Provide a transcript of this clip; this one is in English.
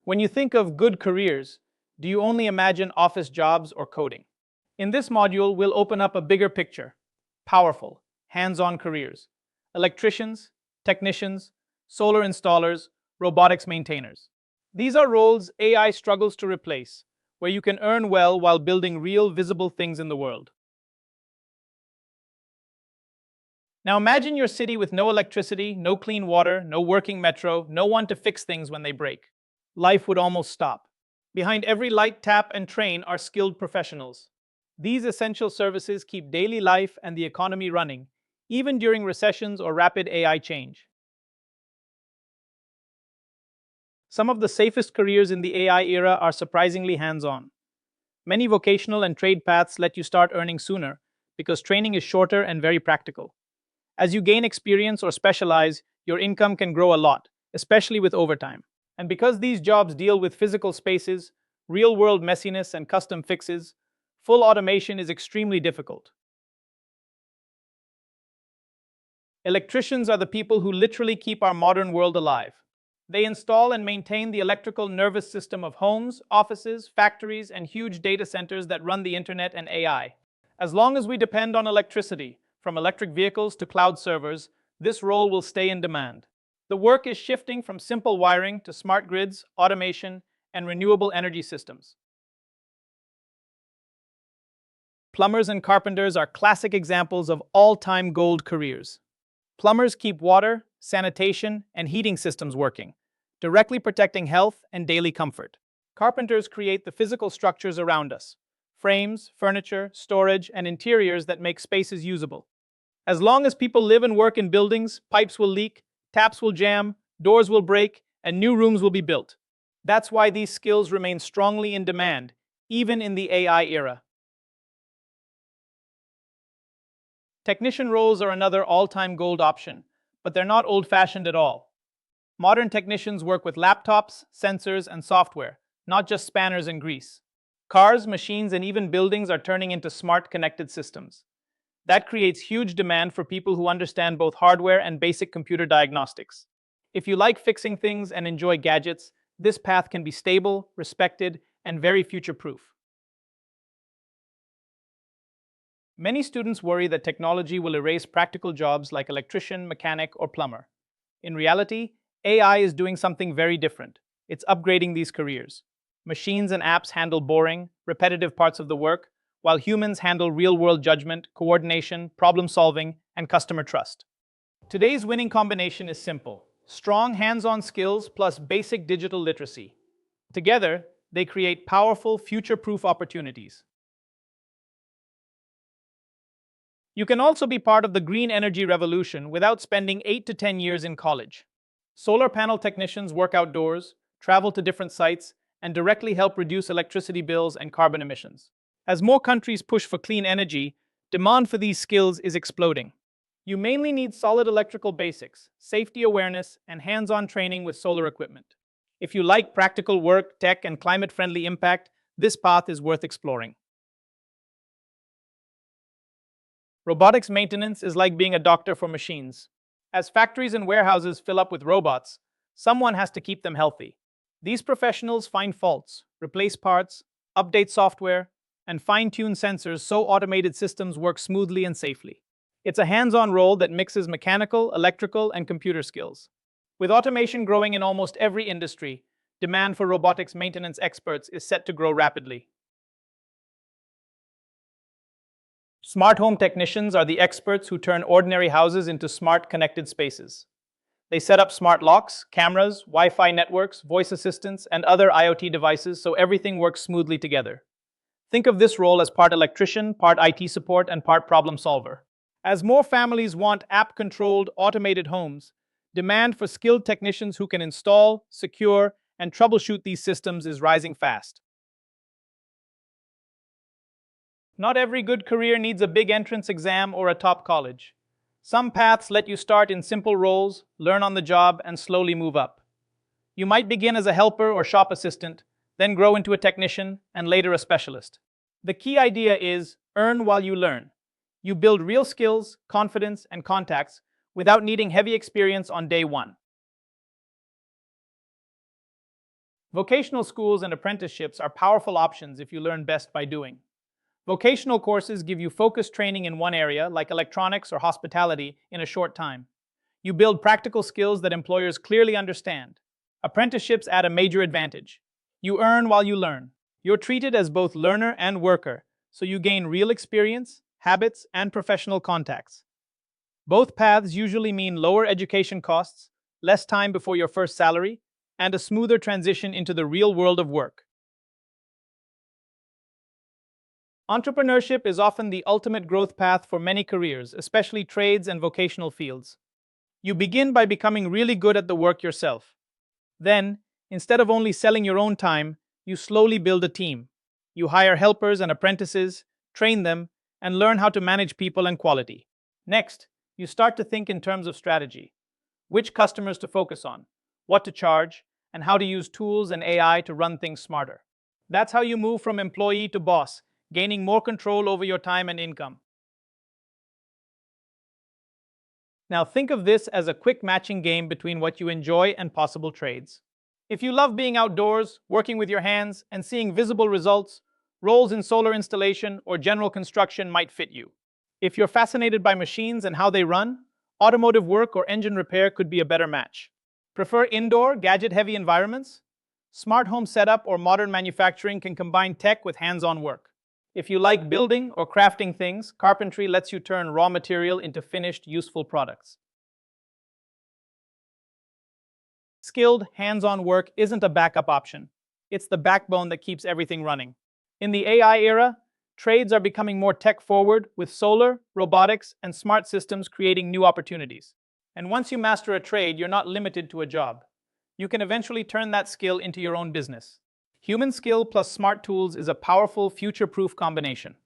When you think of good careers, do you only imagine office jobs or coding? In this module, we'll open up a bigger picture. Powerful, hands-on careers. Electricians, technicians, solar installers, robotics maintainers. These are roles AI struggles to replace, where you can earn well while building real, visible things in the world. Now imagine your city with no electricity, no clean water, no working metro, no one to fix things when they break. Life would almost stop. Behind every light, tap, and train are skilled professionals. These essential services keep daily life and the economy running, even during recessions or rapid AI change. Some of the safest careers in the AI era are surprisingly hands-on. Many vocational and trade paths let you start earning sooner because training is shorter and very practical. As you gain experience or specialize, your income can grow a lot, especially with overtime. And because these jobs deal with physical spaces, real-world messiness, and custom fixes, full automation is extremely difficult. Electricians are the people who literally keep our modern world alive. They install and maintain the electrical nervous system of homes, offices, factories, and huge data centers that run the internet and AI. As long as we depend on electricity, from electric vehicles to cloud servers, this role will stay in demand. The work is shifting from simple wiring to smart grids, automation, and renewable energy systems. Plumbers and carpenters are classic examples of all-time gold careers. Plumbers keep water, sanitation, and heating systems working, directly protecting health and daily comfort. Carpenters create the physical structures around us: frames, furniture, storage, and interiors that make spaces usable. As long as people live and work in buildings, pipes will leak, taps will jam, doors will break, and new rooms will be built. That's why these skills remain strongly in demand, even in the AI era. Technician roles are another all-time gold option, but they're not old-fashioned at all. Modern technicians work with laptops, sensors, and software, not just spanners and grease. Cars, machines, and even buildings are turning into smart connected systems. That creates huge demand for people who understand both hardware and basic computer diagnostics. If you like fixing things and enjoy gadgets, this path can be stable, respected, and very future-proof. Many students worry that technology will erase practical jobs like electrician, mechanic, or plumber. In reality, AI is doing something very different. It's upgrading these careers. Machines and apps handle boring, repetitive parts of the work, while humans handle real-world judgment, coordination, problem-solving, and customer trust. Today's winning combination is simple: strong hands-on skills plus basic digital literacy. Together, they create powerful, future-proof opportunities. You can also be part of the green energy revolution without spending 8 to 10 years in college. Solar panel technicians work outdoors, travel to different sites, and directly help reduce electricity bills and carbon emissions. As more countries push for clean energy, demand for these skills is exploding. You mainly need solid electrical basics, safety awareness, and hands-on training with solar equipment. If you like practical work, tech, and climate-friendly impact, this path is worth exploring. Robotics maintenance is like being a doctor for machines. As factories and warehouses fill up with robots, someone has to keep them healthy. These professionals find faults, replace parts, update software, and fine-tune sensors so automated systems work smoothly and safely. It's a hands-on role that mixes mechanical, electrical, and computer skills. With automation growing in almost every industry, demand for robotics maintenance experts is set to grow rapidly. Smart home technicians are the experts who turn ordinary houses into smart connected spaces. They set up smart locks, cameras, Wi-Fi networks, voice assistants, and other IoT devices so everything works smoothly together. Think of this role as part electrician, part IT support, and part problem solver. As more families want app-controlled, automated homes, demand for skilled technicians who can install, secure, and troubleshoot these systems is rising fast. Not every good career needs a big entrance exam or a top college. Some paths let you start in simple roles, learn on the job, and slowly move up. You might begin as a helper or shop assistant, then grow into a technician, and later a specialist. The key idea is earn while you learn. You build real skills, confidence, and contacts without needing heavy experience on day one. Vocational schools and apprenticeships are powerful options if you learn best by doing. Vocational courses give you focused training in one area, like electronics or hospitality, in a short time. You build practical skills that employers clearly understand. Apprenticeships add a major advantage. You earn while you learn. You're treated as both learner and worker, so you gain real experience, habits, and professional contacts. Both paths usually mean lower education costs, less time before your first salary, and a smoother transition into the real world of work. Entrepreneurship is often the ultimate growth path for many careers, especially trades and vocational fields. You begin by becoming really good at the work yourself. Then, instead of only selling your own time, you slowly build a team. You hire helpers and apprentices, train them, and learn how to manage people and quality. Next, you start to think in terms of strategy. Which customers to focus on, what to charge, and how to use tools and AI to run things smarter. That's how you move from employee to boss, gaining more control over your time and income. Now think of this as a quick matching game between what you enjoy and possible trades. If you love being outdoors, working with your hands, and seeing visible results, roles in solar installation or general construction might fit you. If you're fascinated by machines and how they run, automotive work or engine repair could be a better match. Prefer indoor, gadget-heavy environments? Smart home setup or modern manufacturing can combine tech with hands-on work. If you like building or crafting things, carpentry lets you turn raw material into finished, useful products. Skilled, hands-on work isn't a backup option. It's the backbone that keeps everything running. In the AI era, trades are becoming more tech-forward, with solar, robotics, and smart systems creating new opportunities. And once you master a trade, you're not limited to a job. You can eventually turn that skill into your own business. Human skill plus smart tools is a powerful, future-proof combination.